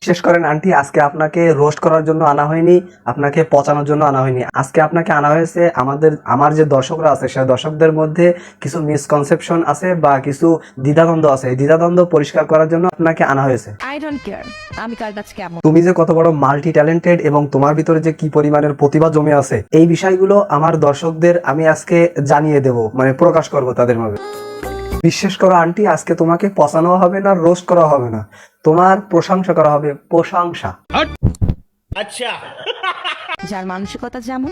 বিশেষ করেন আন্টি, আজকে আপনাকে রোস্ট করার জন্য আনা হয়নি, আপনাকে পচানোর জন্য আনা হয়নি। আজকে আপনাকে আনা হয়েছে আমার যে দর্শকরা আছে সেই দর্শকদের মধ্যে কিছু মিসকনসেপশন আছে বা কিছু দ্বিধাদ্বন্দ্ব আছে, এই দ্বিধাদ্বন্দ্ব পরিষ্কার করার জন্য আপনাকে আনা হয়েছে। আই ডোন্ট কেয়ার আমি কার কাছে কেমন, তুমি যে কত বড় মাল্টি ট্যালেন্টেড এবং তোমার ভিতরে যে কি পরিমাণের প্রতিভা জমে আছে, এই বিষয়গুলো আমার দর্শকদের আমি আজকে জানিয়ে দেব, মানে প্রকাশ করব তাদের মাঝে। বিশ্বাস করো আন্টি, আজকে তোমাকে পচানো হবে না, রোস্ট করা হবে না, তোমার প্রশংসা করা হবে, প্রশংসা। আচ্ছা, যার মানসিকতা যেমন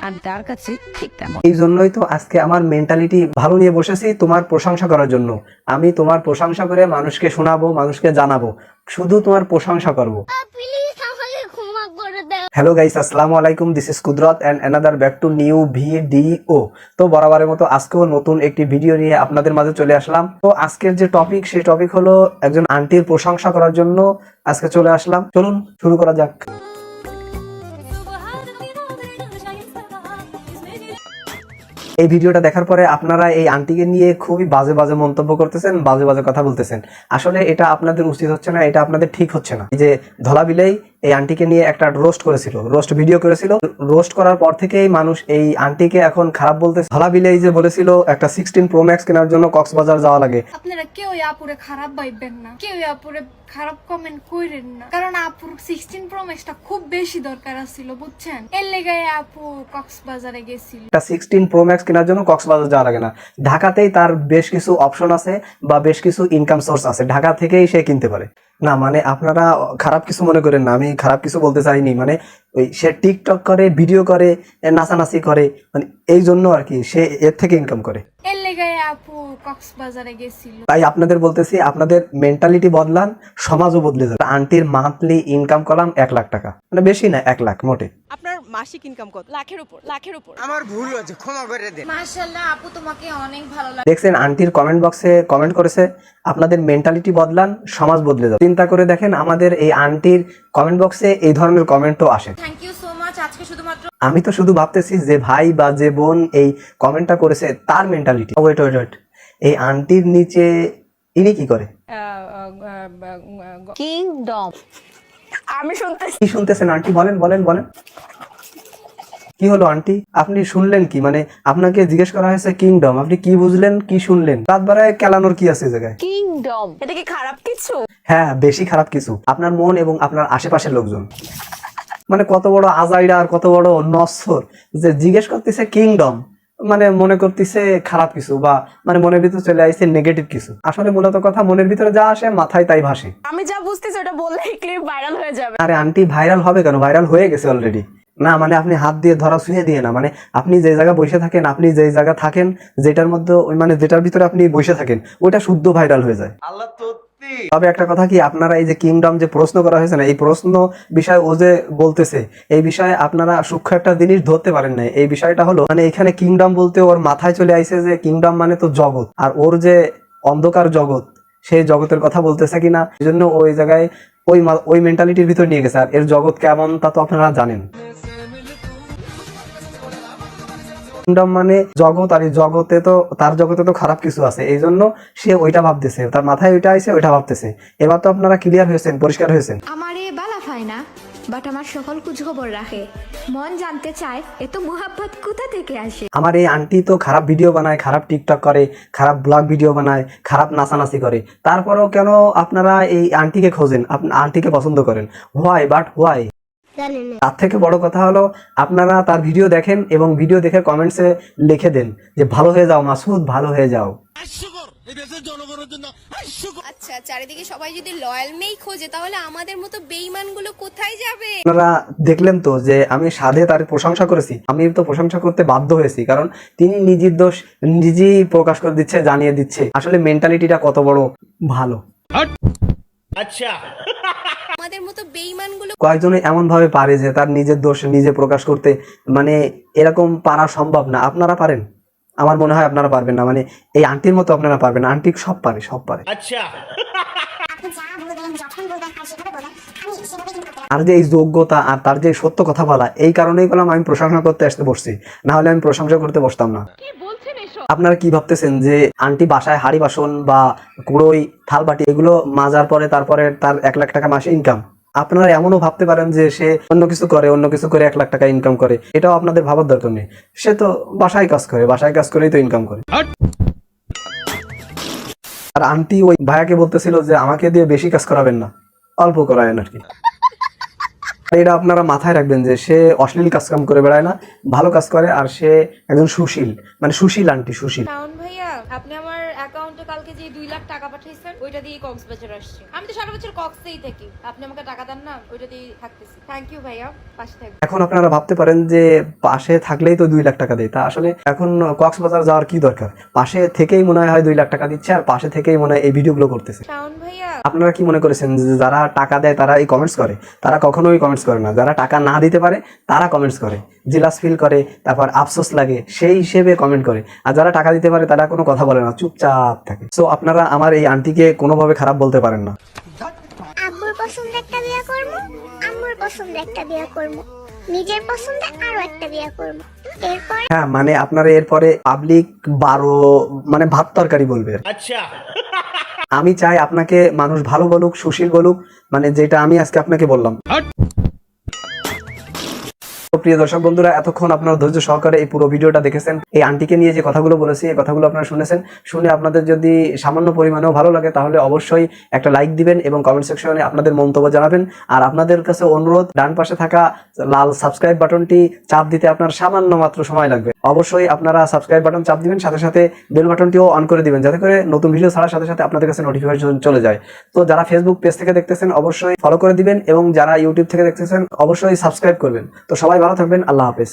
আমি তার কাছে ঠিক তেমন। এই জন্যই তো আজকে আমার মেন্টালিটি ভালো নিয়ে বসেছি, তোমার প্রশংসা করার জন্য। আমি তোমার প্রশংসা করে মানুষকে শোনাবো, মানুষকে জানাবো, শুধু তোমার প্রশংসা করবো। হ্যালো গাইস, আসসালামু আলাইকুম, this is Kudrat and another back to new video. তো বরাবরের মতো আজকেও নতুন একটি ভিডিও নিয়ে আপনাদের মাঝে চলে আসলাম। তো আজকের যে টপিক, সেই টপিক হলো একজন আন্টির প্রশংসা করার জন্য আজকে চলে আসলাম। চলুন শুরু করা যাক। এই ভিডিওটা দেখার পরে আপনারা এই আন্টিকে নিয়ে খুবই বাজে বাজে মন্তব্য করতেছেন, বাজে বাজে কথা বলতেছেন। আসলে এটা আপনাদের উচিত হচ্ছে না, এটা আপনাদের ঠিক হচ্ছে না। এই যে ধলা বিলাই এই আন্টিকে নিয়ে একটা রোস্ট করেছিল, রোস্ট ভিডিও করেছিল। রোস্ট করার পর থেকেই মানুষ এই আন্টিকে এখন খারাপ বলতেছে। ধলা বিলাই যে বলেছিল একটা 16 প্রো ম্যাক্স কেনার জন্য কক্সবাজার যাওয়া লাগে। আপনারা কেউ আপুরে খারাপ ভাববেন না, কেউ আপুরে খারাপ কমেন্ট কইরেন না, কারণ আপুর 16 প্রো ম্যাক্সটা খুব বেশি দরকার ছিল, বুঝছেন? এর লেগে আপু কক্সবাজারে গেছিল। একটা 16 প্রো ম্যাক্স কেনার জন্য কক্সবাজার যাওয়া লাগে না, ঢাকাতেই তার বেশ কিছু অপশন আছে বা বেশ কিছু ইনকাম সোর্স আছে, ঢাকা থেকেই সে কিনতে পারে। না মানে আপনারা খারাপ কিছু মনে করেন না, আমি খারাপ কিছু বলতে চাইনি। মানে ওই সে টিকটক করে, ভিডিও করে, নাচানাচি করে, মানে এই জন্য আর কি সে এর থেকে ইনকাম করে। এর লেগে আপু কক্সবাজারে গেছিল। তাই আপনাদের বলতেছি, আপনাদের মেন্টালিটি বদলান, সমাজও বদলে যাবে। আন্টির মান্থলি ইনকাম করলাম 1 লাখ টাকা, মানে বেশি না, 1 লাখ মোটে। আপনার মাসিক ইনকাম কত? লাখের উপর। আমার ভুল হয়েছে, ক্ষমা করে দেন। মাশাআল্লাহ আপু, তোমাকে অনেক ভালো লাগে। দেখছেন আন্টির কমেন্ট বক্সে কমেন্ট করেছে, আপনাদের মেন্টালিটি বদলান, সমাজ বদলে যাবে। চিন্তা করে দেখেন, আমাদের এই আন্টির কমেন্ট বক্সে এই ধরনের কমেন্টও আসে। Thank you so much. আজকে শুধুমাত্র আমি তো শুধু ভাবতেছি যে ভাই বা যে বোন এই কমেন্টটা করেছে তার মেন্টালিটি। ওয়েট, এই আন্টির নিচে ইনি কি করে? কিংডম আমি শুনতেছি। কি শুনতেছেন আন্টি? বলেন। কি হলো আন্টি, আপনি শুনলেন কি? মানে আপনাকে জিজ্ঞেস করা হয়েছে কিংডম, আপনি কি বুঝলেন, কি শুনলেন? রাত বাড়ায় কেলানোর কি আছে জায়গায়? কিংডম এটা কি খারাপ কিছু? হ্যাঁ, বেশি খারাপ কিছু। আপনার মন এবং আপনার আশেপাশের লোকজন, মানে কত বড় আজাইরা আর কত বড় নশ্বর যে জিজ্ঞেস করতেছে কিংডম, মানে মনে করতেছে খারাপ কিছু, বা মানে মনের ভিতরে চলে আসছে নেগেটিভ কিছু। আসলে মূলত কথা, মনের ভিতরে যা আসে মাথায় তাই ভাসে। আমি যা বুঝতেছি ওটা বললে ক্লিপ ভাইরাল হয়ে যাবে। আরে আন্টি, ভাইরাল হবে কেন? ভাইরাল হয়ে গেছে অলরেডি। না মানে আপনি হাত দিয়ে ধরা ছুঁয়ে দিয়ে না, মানে আপনি যে জায়গায় বসে থাকেন, আপনি যে জায়গা থাকেন, যেটার মধ্যে ওই মানে যেটার ভিতরে আপনি বসে থাকেন, ওইটা শুদ্ধ ভাইরাল হয়ে যায়। আল্লাহ তো তবে একটা কথা কি, আপনারা এই যে কিংডম যে প্রশ্ন করা হয়েছে না, এই প্রশ্ন বিষয় ও যে বলতেছে, এই বিষয়ে আপনারা সূক্ষ্ম একটা জিনিস ধরতে পারেন না। এই বিষয়টা হলো, মানে এখানে কিংডম বলতে ওর মাথায় চলে আইছে যে কিংডম মানে তো জগৎ, আর ওর যে অন্ধকার জগৎ, সেই জগতের কথা বলতেছে কিনা, এই জন্য ওই জায়গায় ওই মেন্টালিটির ভিতর নিয়ে গেছে। আর এর জগৎ কেমন তা তো আপনারা জানেন। কিংডম মানে জগৎ, আর এই জগতে তো তার জগতে তো খারাপ কিছু আছে, এই জন্য সে ওইটা ভাবতেছে, তার মাথায় ওইটা আইছে, ওইটা ভাবতেছে। এবার তো আপনারা ক্লিয়ার হয়েছেন, পরিষ্কার হয়েছেন। আমার এ বালা হয় না, বাট আমার সকল কুছ খবর রাখে, মন জানতে চায় এত মোহাব্বত কোথা থেকে আসে। আমার এই আন্টি তো খারাপ ভিডিও বানায়, খারাপ টিকটক করে, খারাপ ব্লগ ভিডিও বানায়, খারাপ নাচানাচি করে, তারপরেও কেন আপনারা এই আন্টিকে খোঁজেন, আন্টিকে পছন্দ করেন? হোয়াই? তার থেকে বড় কথা হলো, আপনারা তার ভিডিও দেখেন এবং ভিডিও দেখে কমেন্টসে লিখে দেন যে ভালো হয়ে যাও মাসুদ, ভালো হয়ে যাও। আচ্ছা, চারিদিকে সবাই যদি লয়াল মেই খোঁজে, তাহলে আমাদের মতো বেঈমানগুলো কোথায় যাবে? আপনারা দেখলেন তো যে আমি সাধে তার প্রশংসা করেছি, আমি তো প্রশংসা করতে বাধ্য হয়েছি, কারণ তিনি নিজের দোষ নিজেই প্রকাশ করে দিচ্ছে, জানিয়ে দিচ্ছে আসলে মেন্টালিটিটা কত বড় ভালো। আচ্ছা, আমাদের মতো বেঈমানগুলো কয়েকজনে এমন ভাবে পারে যে তার নিজের দোষ নিজে প্রকাশ করতে, মানে এরকম পারা সম্ভব না। আপনারা পারেন? আমার মনে হয় আপনারা পারবেন না, মানে এই আন্টির মতো আপনারা পারবেন না। আন্টি সব পারে। আচ্ছা, আর যে এই যোগ্যতা আর তার যে সত্য কথা বলা, এই কারণেই বললাম আমি প্রশংসা করতে আসতে বসছি, না হলে আমি প্রশংসা করতে বসতাম না। আপনারা কি ভাবতেছেন যে আন্টি বাসায় হাড়ি বাসন বা কুড়োই থালবাটি এগুলো মাজার পরে তারপরে তার 1 লাখ টাকা মাসে ইনকাম? আপনারা এমনও ভাবতে পারেন যে সে অন্য কিছু করে 1 লাখ টাকা ইনকাম করে, এটাও আপনাদের ভাবার দরকার নেই। সে তো বাসায় কাজ করেই তো ইনকাম করে। আর আন্টি ওই ভাইয়াকে বলতেছিল যে আমাকে দিয়ে বেশি কাজ করাবেন না, অল্প করায়েন আর কি। এটা আপনারা মাথায় রাখবেন যে সে অশ্লীল কাজকাম করে বেড়ায় না, ভালো কাজ করে। আর সে একজন সুশীল, মানে সুশীল আন্টি, সুশীল। শাওন ভাইয়া, আপনি আমার অ্যাকাউন্টে কালকে যে 2 লাখ টাকা পাঠিয়েছেন ওইটা দিয়ে কক্সবাজার আসছে। আমি তো সারা বছর কক্সেই থাকি, আপনি আমাকে টাকা দেন না, ওইটা দিয়ে থাকতেছি। থ্যাংক ইউ ভাইয়া, পাশে থাকবেন। এখন আপনারা ভাবতে পারেন যে পাশে থাকলেই তো 2 লাখ টাকা দেয়, তা আসলে এখন কক্সবাজার যাওয়ার কি দরকার? পাশে থেকেই মনে হয় 2 লাখ টাকা দিচ্ছে, আর পাশে থেকেই মনে হয় এই ভিডিওগুলো করতেছে। শাওন ভাইয়া, আপনারা কি মনে করেছেন যে যারা টাকা দেয় তারা এই কমেন্টস করে? তারা কখনোই কমেন্টস করে না। যারা টাকা না দিতে পারে তারা কমেন্টস করে, জিলাস ফিল করে, তারপর আফসোস লাগে, সেই হিসেবে কমেন্ট করে। আর যারা টাকা দিতে পারে তারা কোনো কথা বলে না, চুপচাপ থাকে। সো আপনারা আমার এই আন্টিকে কোনোভাবে খারাপ বলতে পারেন না। আব্বুর পছন্দের একটা বিয়ে করব, আম্মুর পছন্দের একটা বিয়ে করব, নিজের পছন্দে আরো একটা বিয়ে করব, এরপর হ্যাঁ, মানে আপনারা এরপরে পাবলিক 12 মানে ভাত তরকারি বলবে। अच्छा আমি চাই আপনাকে মানুষ ভালো বলুক, সুশীল বলুক, মানে যেটা আমি আজকে আপনাকে বললাম। প্রিয় দর্শক বন্ধুরা, এতক্ষণ আপনারা ধৈর্য সহকারে এই পুরো ভিডিওটা দেখেছেন। এই আন্টিকে নিয়ে যে কথাগুলো বলেছি, এই কথাগুলো আপনারা শুনেছেন। শুনে আপনাদের যদি সামান্য পরিমাণেও ভালো লাগে তাহলে অবশ্যই একটা লাইক দিবেন এবং কমেন্ট সেকশনে আপনাদের মন্তব্য জানাবেন। আর আপনাদের কাছে অনুরোধ, ডান পাশে থাকা লাল সাবস্ক্রাইব বাটনটি চাপ দিতে আপনার সামান্য মাত্র সময় লাগবে। অবশ্যই আপনারা সাবস্ক্রাইব বাটন চাপ দিবেন, সাথে সাথে বেল বাটনটিও অন করে দিবেন, যাতে করে নতুন ভিডিও ছাড়ার সাথে সাথে আপনাদের কাছে নোটিফিকেশন চলে যায়। তো যারা ফেসবুক পেজ থেকে দেখতেছেন অবশ্যই ফলো করে দিবেন, এবং যারা ইউটিউব থেকে দেখতেছেন অবশ্যই সাবস্ক্রাইব করবেন। তো সবাই ভালো থাকবেন, আল্লাহ হাফেজ।